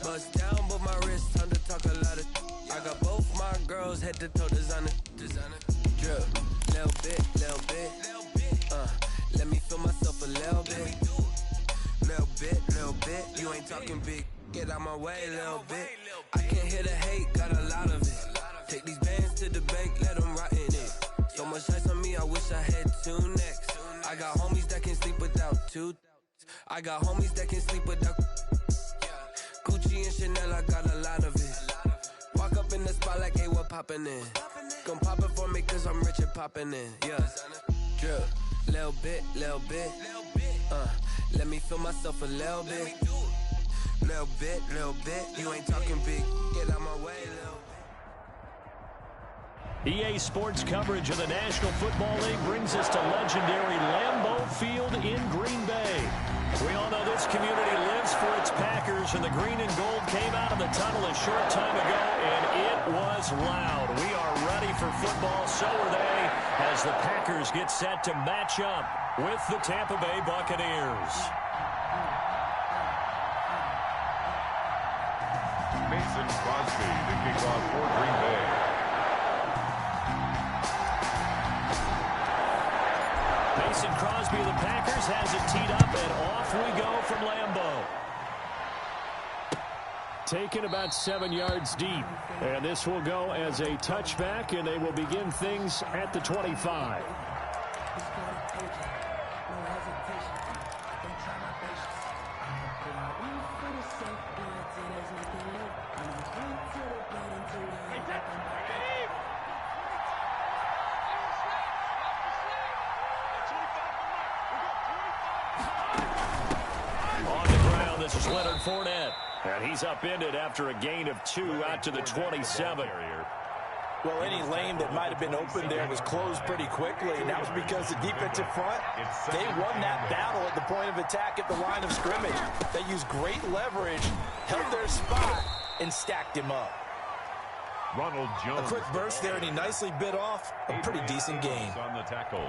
Bust down, but my wrist time to talk a lot of. I got both my girls head to toe designer. Drip, little bit. Let me feel myself a little bit. Little bit. You ain't talking big. Get out my way, little bit. I can't hear the hate, got a lot of it. Take these bands to the bank, let them rot in it. So much ice on me, I wish I had two necks. I got homies that can sleep without two. I got homies that can sleep without. Gucci and Chanel, I got a lot of it. Walk up in the spot like, hey, what poppin' in? Gon' pop it for me cause I'm rich and poppin' in. Yeah, drip, little bit. Let me feel myself a little bit. Little bit. You ain't talking big. Get out my way, little bit. EA Sports coverage of the National Football League brings us to legendary Lambeau Field in Green Bay. We all know this community lives for its Packers, and the green and gold came out of the tunnel a short time ago, and it was loud. We are ready for football, so are they, as the Packers get set to match up with the Tampa Bay Buccaneers. Mason Crosby to kick off for Green Bay. Mason Crosby of the Packers has it teed up, and off we go from Lambeau. Taken about 7 yards deep. And this will go as a touchback, and they will begin things at the 25. This is Leonard Fournette, and he's upended after a gain of 2 out to the 27. Well, any lane that might have been open there was closed pretty quickly, and that was because the defensive front, they won that battle at the point of attack at the line of scrimmage. They used great leverage, held their spot, and stacked him up. Ronald Jones. A quick burst there, and he nicely bit off a pretty decent gain. On the tackle.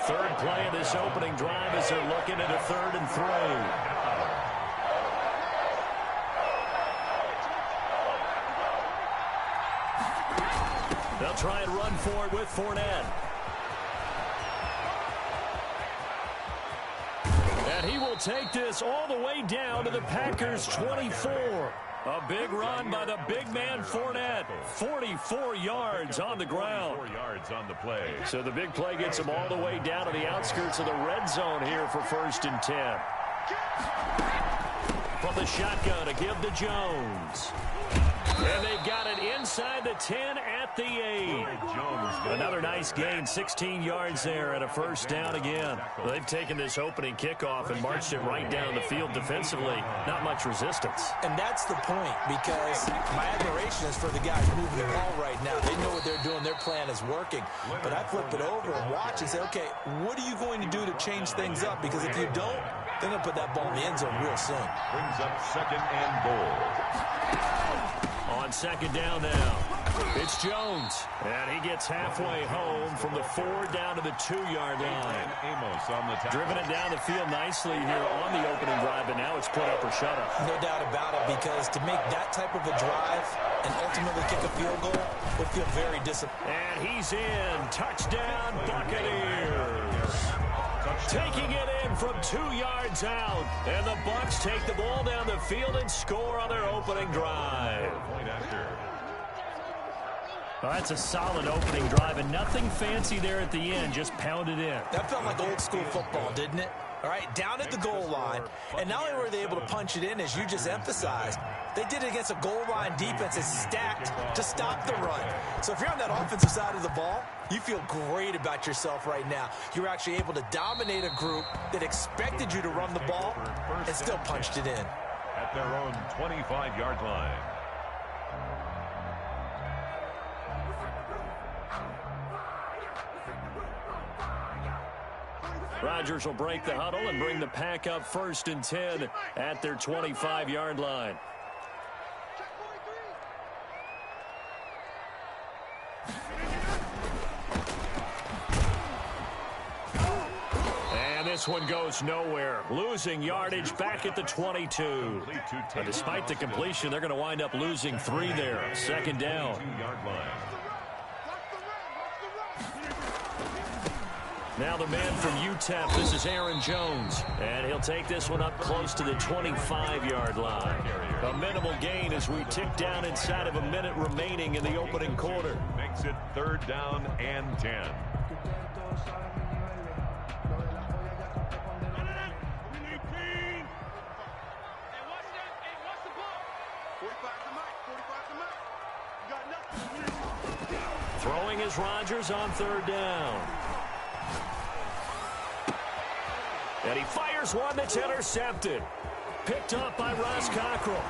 Third play of this opening drive as they're looking at a 3rd and 3. They'll try and run for it with Fournette. And he will take this all the way down to the Packers' 24. A big run by the big man Fournette. 44 yards on the ground. 4 yards on the play. So the big play gets him all the way down to the outskirts of the red zone here for 1st and 10. From the shotgun to give to Jones. And they've got it inside the 10 at the 8. Another nice gain, 16 yards there, and a 1st down again. Well, they've taken this opening kickoff and marched it right down the field defensively. Not much resistance. And that's the point, because my admiration is for the guys moving the ball right now. They know what they're doing. Their plan is working. But I flip it over and watch and say, okay, what are you going to do to change things up? Because if you don't, they're going to put that ball in the end zone real soon. Brings up 2nd and goal. On 2nd down now, it's Jones. And he gets halfway home from the 4 down to the 2-yard line. Amos on the tackle. Driven it down the field nicely here on the opening drive, and now it's put up or shut up. No doubt about it, because to make that type of a drive and ultimately kick a field goal would feel very disappointing. And he's in. Touchdown, Buccaneers. Taking it in from 2 yards out. And the Bucs take the ball down the field and score on their opening drive. Well, that's a solid opening drive, and nothing fancy there at the end, just pounded in. That felt like old school football, didn't it? All right, down at the goal line, and not only were they able to punch it in, as you just emphasized, they did it against a goal line defense that's stacked to stop the run. So if you're on that offensive side of the ball, you feel great about yourself right now. You're actually able to dominate a group that expected you to run the ball and still punched it in. At their own 25-yard line. Rodgers will break the huddle and bring the pack up 1st and 10 at their 25-yard line. this one goes nowhere. Losing yardage back at the 22. But despite the completion, they're going to wind up losing 3 there. Second down. Now the man from UTEP, this is Aaron Jones. And he'll take this one up close to the 25-yard line. A minimal gain as we tick down inside of a minute remaining in the opening quarter. Makes it 3rd down and 10. Throwing is Rodgers on 3rd down. And he fires one that's intercepted. Picked up by Ross Cockrell.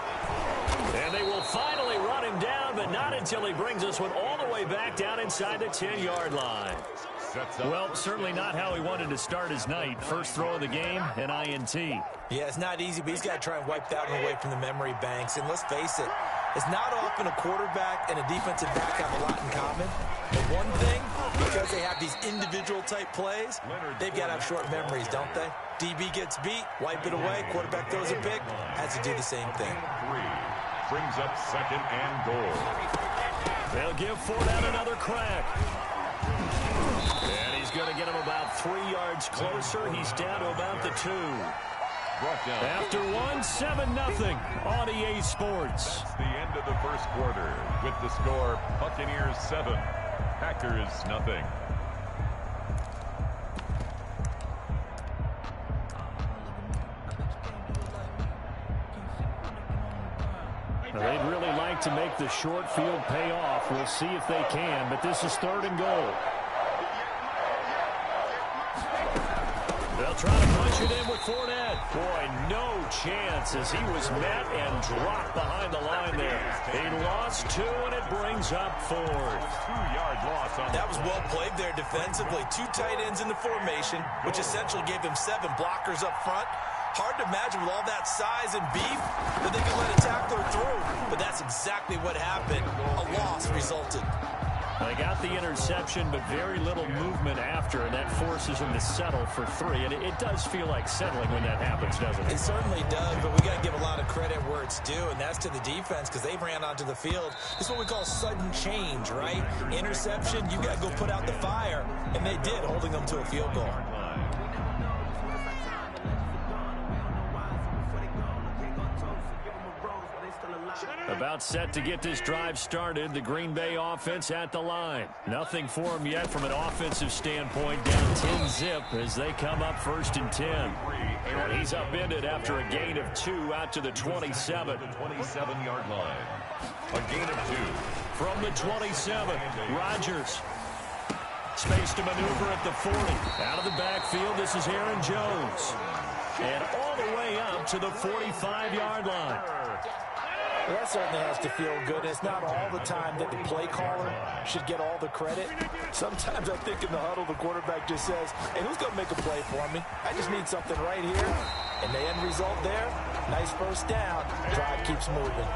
And they will finally run him down, but not until he brings this one all the way back down inside the 10-yard line. Well, certainly not how he wanted to start his night. First throw of the game, an INT. Yeah, it's not easy, but he's got to try and wipe that one away from the memory banks. And let's face it, it's not often a quarterback and a defensive back have a lot in common. But one thing, because they have these individual type plays, they've got to have short memories, don't they? DB gets beat, wipe it away, quarterback throws a pick, has to do the same thing. 3 brings up 2nd and goal. They'll give Fournette another crack. And he's going to get him about 3 yards closer. He's down to about the 2. After 1, 7-0 on EA Sports. That's the end of the first quarter with the score Buccaneers 7, Packers 0. They'd really like to make the short field pay off. We'll see if they can, but this is 3rd and goal. They'll try to punch it in with Fournette. Boy, no chance as he was met and dropped behind the line there. He lost 2, and it brings up 4th. 2-yard loss on that was well played there defensively. 2 tight ends in the formation, which essentially gave them 7 blockers up front. Hard to imagine with all that size and beef that they could let a tackler through. But that's exactly what happened. A loss resulted. They got the interception, but very little movement after, and that forces them to settle for 3. And it does feel like settling when that happens, doesn't it? It certainly does, but we got to give a lot of credit where it's due, and that's to the defense because they ran onto the field. It's what we call sudden change, right? Interception, you got to go put out the fire, and they did, holding them to a field goal. About set to get this drive started. The Green Bay offense at the line. Nothing for them yet from an offensive standpoint. Down 10-zip as they come up 1st and 10. And he's upended after a gain of 2 out to the 27. The 27-yard line. A gain of 2. From the 27, Rodgers. Space to maneuver at the 40. Out of the backfield, this is Aaron Jones. And all the way up to the 45-yard line. Well, that certainly has to feel good. It's not all the time that the play caller should get all the credit. Sometimes I think in the huddle, the quarterback just says, hey, who's going to make a play for me? I just need something right here. And the end result there, nice first down. Drive keeps moving.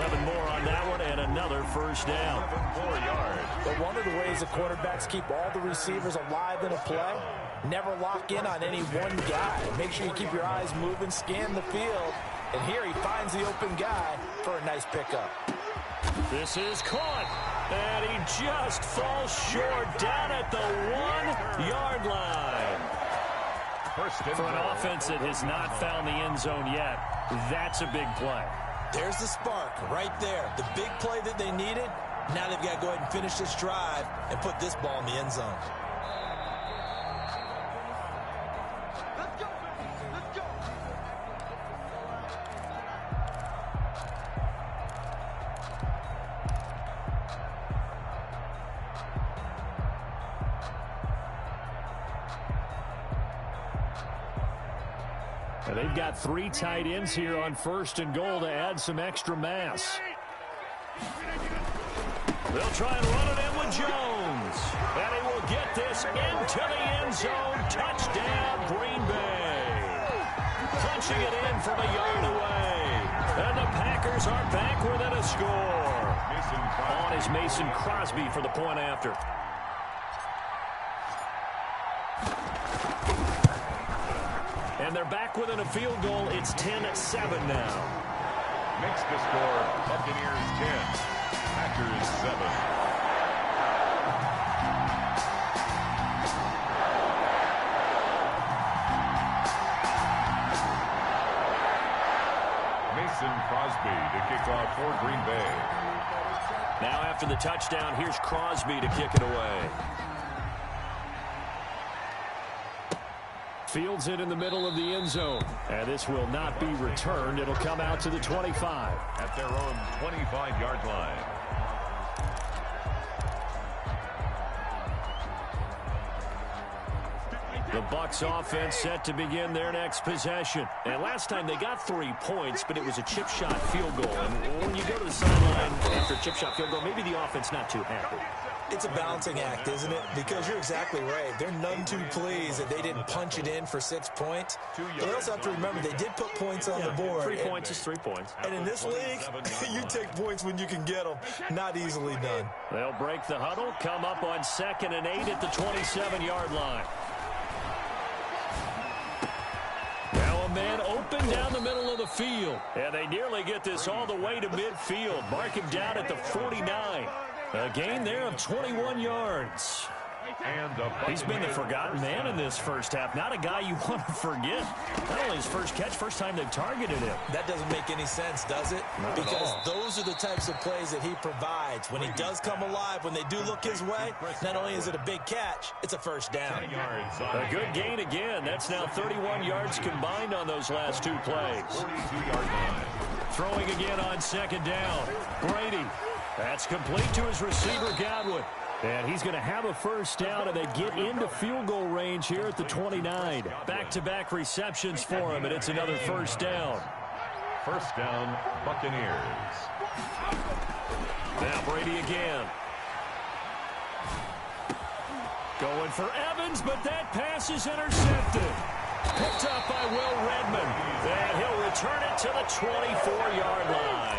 11 more on that one and another first down. 4 yards. But one of the ways the quarterbacks keep all the receivers alive in a play, never lock in on any one guy. Make sure you keep your eyes moving, scan the field. And here he finds the open guy for a nice pickup. This is caught. And he just falls short down at the 1-yard line. For an offense that has not found the end zone yet, that's a big play. There's the spark right there. The big play that they needed. Now they've got to go ahead and finish this drive and put this ball in the end zone. And they've got 3 tight ends here on 1st and goal to add some extra mass. They'll try and run it in with Jones. And he will get this into the end zone. Touchdown, Green Bay. Punching it in from a yard away. And the Packers are back within a score. On is Mason Crosby for the point after. they're back within a field goal. It's 10-7 now. Makes the score Buccaneers 10, Packers 7. Mason Crosby to kick off for Green Bay. Now after the touchdown, here's Crosby to kick it away. Fields it in the middle of the end zone. And this will not be returned. It'll come out to the 25. At their own 25-yard line. The Bucs offense set to begin their next possession. And last time they got 3 points, but it was a chip shot field goal. And when you go to the sideline after a chip shot field goal, maybe the offense not too happy. It's a balancing act, isn't it? Because you're exactly right. They're none too pleased that they didn't punch it in for 6 points. But they also have to remember they did put points on the board. 3 points is 3 points. And in this league, you take points when you can get them. Not easily done. They'll break the huddle, come up on 2nd and 8 at the 27-yard line. Now a man open down the middle of the field. And they nearly get this all the way to midfield. Mark him down at the 49. A gain there of 21 yards. He's been the forgotten man in this first half. Not a guy you want to forget. Not only his first catch, first time they've targeted him. That doesn't make any sense, does it? Because those are the types of plays that he provides. When he does come alive, when they do look his way, not only is it a big catch, it's a first down. A good gain again. That's now 31 yards combined on those last 2 plays. Throwing again on 2nd down. Brady. That's complete to his receiver, Godwin. And he's going to have a first down, and they get into field goal range here at the 29. Back-to-back receptions for him, and it's another first down. First down, Buccaneers. Now Brady again. Going for Evans, but that pass is intercepted. Picked up by Will Redmond. And he'll return it to the 24-yard line.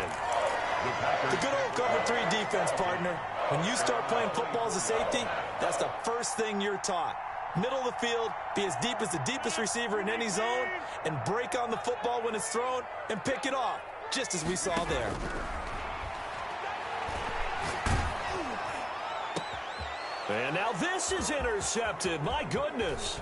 The good old cover 3 defense, partner. When you start playing football as a safety, that's the first thing you're taught. Middle of the field, be as deep as the deepest receiver in any zone, and break on the football when it's thrown and pick it off, just as we saw there. And now this is intercepted. My goodness.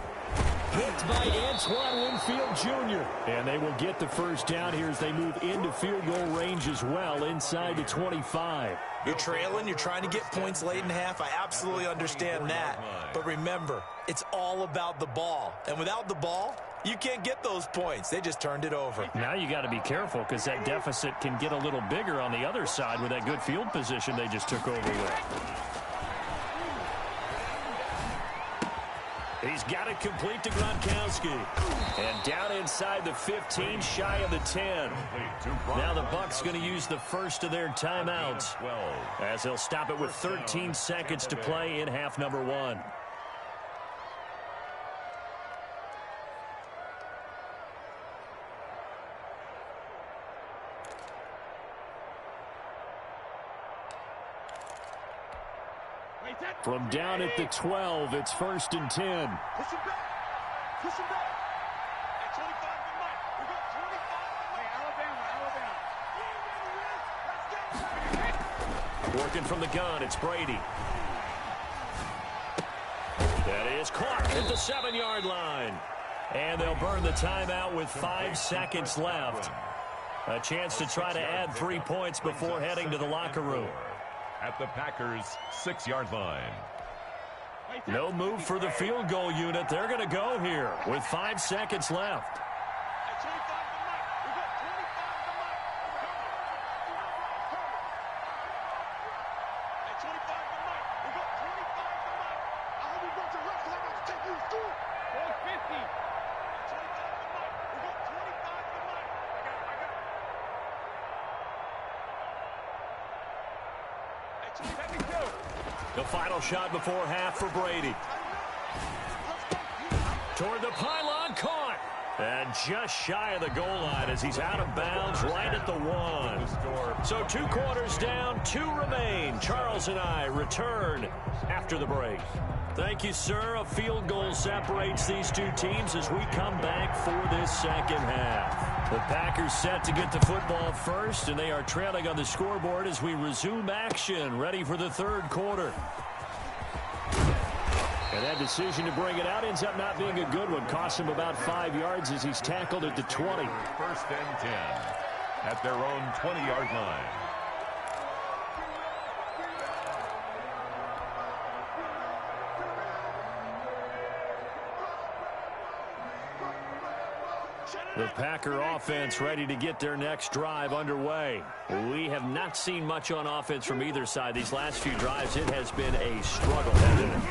Picked by Antoine Winfield Jr. And they will get the first down here as they move into field goal range as well inside the 25. You're trailing. You're trying to get points late in half. I absolutely understand that. But remember, it's all about the ball. And without the ball, you can't get those points. They just turned it over. Now you got to be careful because that deficit can get a little bigger on the other side with that good field position they just took over with. He's got it complete to Gronkowski. And down inside the 15, shy of the 10. Now the Bucs going to use the first of their timeouts as they'll stop it with 13 seconds to play in half number 1. From down at the 12, it's 1st and 10. Push him back. Push him back. At 25 to Mike. We got 25 to Mike. Hey, Alabama. Working from the gun, it's Brady. That is Clark at the 7-yard line. And they'll burn the timeout with 5 seconds left. A chance to try to add 3 points before heading to the locker room. At the Packers' 6-yard line. No move for the field goal unit. They're going to go here with 5 seconds left. At 25 to Mike. We got 25 to Mike. At 25 to Mike. We got 25 to Mike. I hope we brought your refs because I'm about to take you to school. 450. At 25 to Mike. We got 25 to Mike. I got it. The final shot before half for Brady. Toward the pylon, caught. And just shy of the goal line as he's out of bounds right at the 1. So 2 quarters down, 2 remain. Charles and I return after the break. Thank you, sir. A field goal separates these two teams as we come back for this second half. The Packers set to get the football first, and they are trailing on the scoreboard as we resume action, ready for the third quarter. And that decision to bring it out ends up not being a good one. Costs him about 5 yards as he's tackled at the 20. First and 10 at their own 20-yard line. The Packer offense ready to get their next drive underway. We have not seen much on offense from either side. These last few drives, it has been a struggle, hasn't it?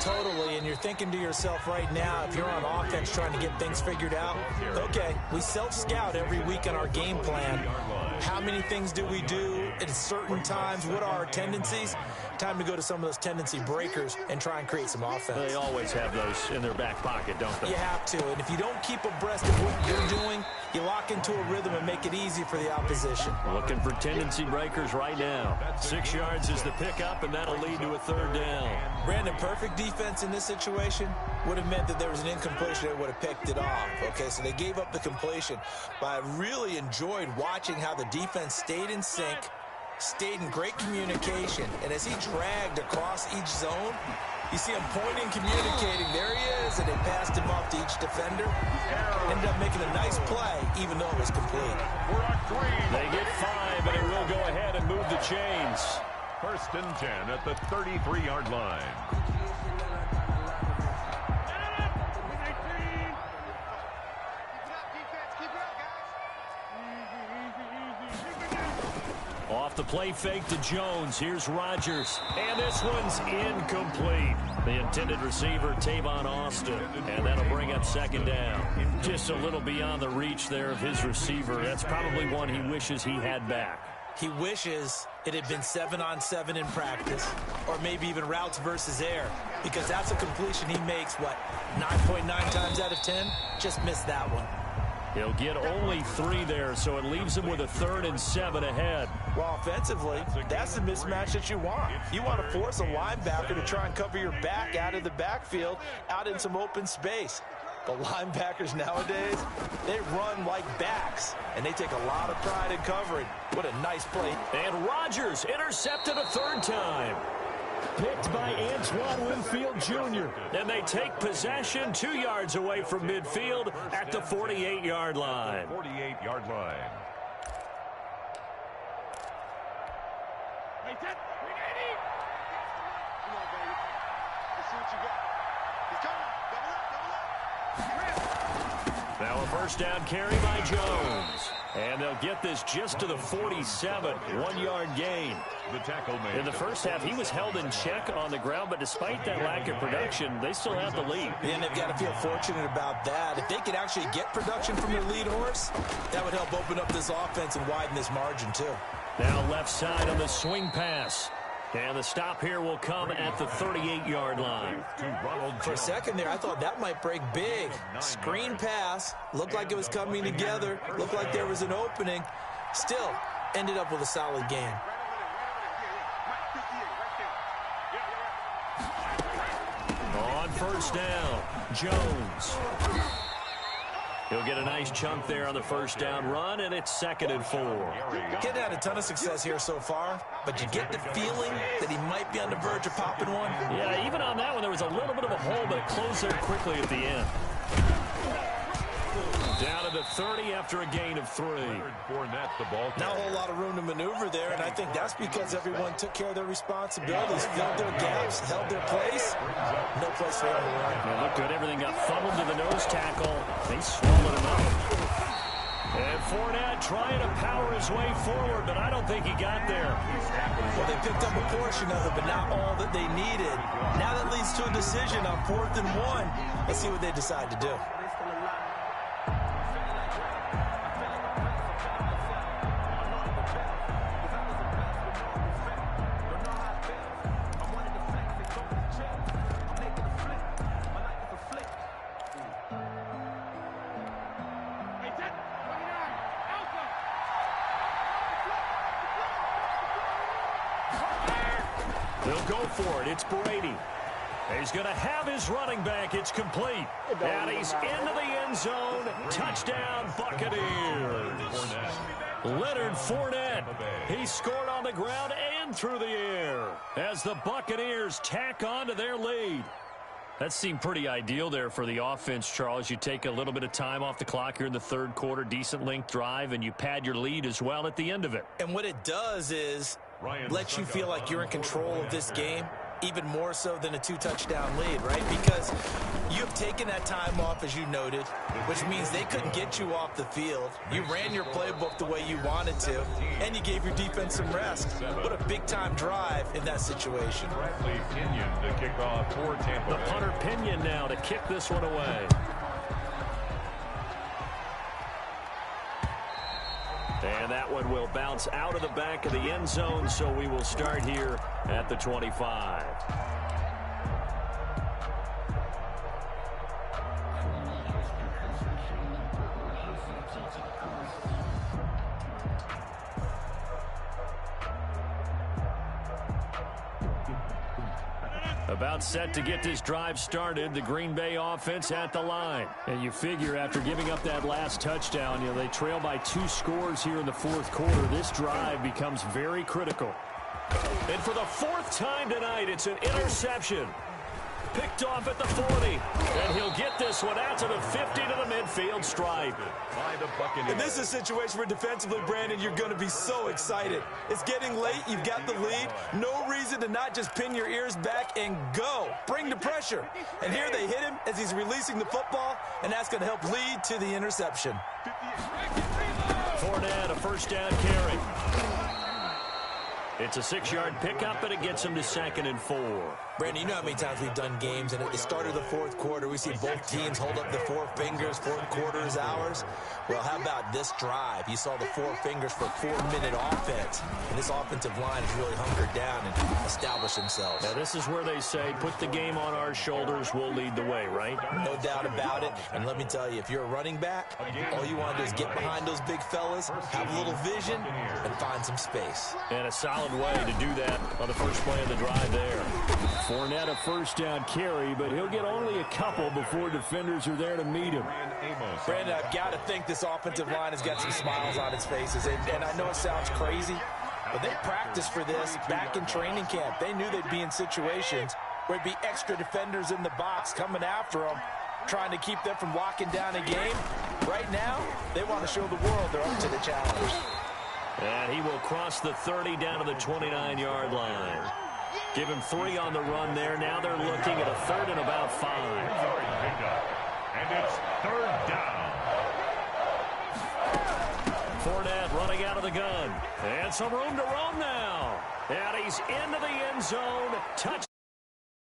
Totally, and you're thinking to yourself right now, if you're on offense trying to get things figured out, okay, we self-scout every week on our game plan. How many things do we do at certain times? What are our tendencies? Time to go to some of those tendency breakers and try and create some offense. They always have those in their back pocket, don't they? You have to, and if you don't keep abreast of what you're doing, you lock into a rhythm and make it easy for the opposition. Looking for tendency breakers right now. 6 yards is the pickup, and that'll lead to a third down. Brandon, perfect defense in this situation would have meant that there was an incompletion that would have picked it off. Okay, so they gave up the completion. But I really enjoyed watching how the defense stayed in sync, stayed in great communication, and as he dragged across each zone, you see him pointing, communicating. There he is, and they passed him off to each defender. Ended up making a nice play, even though it was complete. They get 5, and it will go ahead and move the chains. First and 10 at the 33-yard line. Off the play fake to Jones. Here's Rodgers. And this one's incomplete. The intended receiver, Tavon Austin. And that'll bring up second down. Just a little beyond the reach there of his receiver. That's probably one he wishes he had back. He wishes it had been 7-on-7 in practice, or maybe even routes versus air, because that's a completion he makes, 9.9 times out of 10? Just missed that one. He'll get only 3 there, so it leaves him with a 3rd and 7 ahead. Well, offensively, that's the mismatch that you want. You want to force a linebacker to try and cover your back out of the backfield, out in some open space. The linebackers nowadays, they run like backs, and they take a lot of pride in covering. What a nice play. And Rodgers intercepted a 3rd time. Picked by Antoine Winfield Jr. And they take possession 2 yards away from midfield at the 48-yard line. 48-yard line. Hey, Ted, bring it in. Come on, baby. Let's see what you got. He's coming. Double up. Now a first down carry by Jones. And they'll get this just to the 47, 1-yard gain. The tackle made. In the first half, he was held in check on the ground, but despite that lack of production, they still have the lead. And they've got to feel fortunate about that. If they could actually get production from their lead horse, that would help open up this offense and widen this margin too. Now left side on the swing pass. And the stop here will come at the 38-yard line. For a second there, I thought that might break big. Screen pass. Looked like it was coming together. Looked like there was an opening. Still, ended up with a solid gain. On first down, Jones. He'll get a nice chunk there on the first down run, and it's 2nd and 4. Getting had a ton of success here so far, but you get the feeling that he might be on the verge of popping one. Yeah, even on that one, there was a little bit of a hole, but it closed there quickly at the end. Down to the 30 after a gain of 3. Not a whole lot of room to maneuver there, and I think that's because everyone took care of their responsibilities, filled their gaps, held their place. No place for him to run. It looked good. Everything got funneled to the nose tackle. They swallowed him up. And Fournette trying to power his way forward, but I don't think he got there. Well, they picked up a portion of it, but not all that they needed. Now that leads to a decision on 4th and 1. Let's see what they decide to do. They'll go for it. It's Brady. He's going to have his running back. It's complete. And he's into the end zone. Touchdown, Buccaneers. Leonard Fournette. He scored on the ground and through the air as the Buccaneers tack on to their lead. That seemed pretty ideal there for the offense, Charles. You take a little bit of time off the clock here in the third quarter, decent length drive, and you pad your lead as well at the end of it. And what it does is let you feel like you're in control of this game, even more so than a 2-touchdown lead, right? Because you've taken that time off, as you noted, which means they couldn't get you off the field. You ran your playbook the way you wanted to, and you gave your defense some rest. What a big-time drive in that situation. Bradley Pinion to kick off for Tampa Bay. The punter Pinion now to kick this one away. And that one will bounce out of the back of the end zone, so we will start here at the 25. About set to get this drive started. The Green Bay offense at the line. And you figure after giving up that last touchdown, they trail by 2 scores here in the fourth quarter. This drive becomes very critical. And for the 4th time tonight, it's an interception. Picked off at the 40. And he'll get this one out to the 50 to the midfield stripe. And this is a situation where defensively, Brandon, you're going to be so excited. It's getting late. You've got the lead. No reason to not just pin your ears back and go. Bring the pressure. And here they hit him as he's releasing the football, and that's going to help lead to the interception. Fournette, a first down carry. It's a 6-yard pickup, and it gets him to 2nd and 4. Brandon, you know how many times we've done games, and at the start of the fourth quarter, we see both teams hold up the 4 fingers, fourth quarter is ours. Well, how about this drive? You saw the 4 fingers for 4-minute offense, and this offensive line has really hunkered down and established themselves. Now, this is where they say, put the game on our shoulders, we'll lead the way, right? No doubt about it, and let me tell you, if you're a running back, all you want to do is get behind those big fellas, have a little vision, and find some space. And a solid way to do that on the first play of the drive there. Fournette a first down carry, but he'll get only a couple before defenders are there to meet him. Brandon, I've got to think this offensive line has got some smiles on its faces. And I know it sounds crazy, but they practiced for this back in training camp. They knew they'd be in situations where there'd be extra defenders in the box coming after them, trying to keep them from locking down a game. Right now, they want to show the world they're up to the challenge. And he will cross the 30 down to the 29-yard line. Give him 3 on the run there. Now they're looking at a 3rd and about 5. And it's 3rd down. Fournette running out of the gun. And some room to roam now. And he's into the end zone. Touch.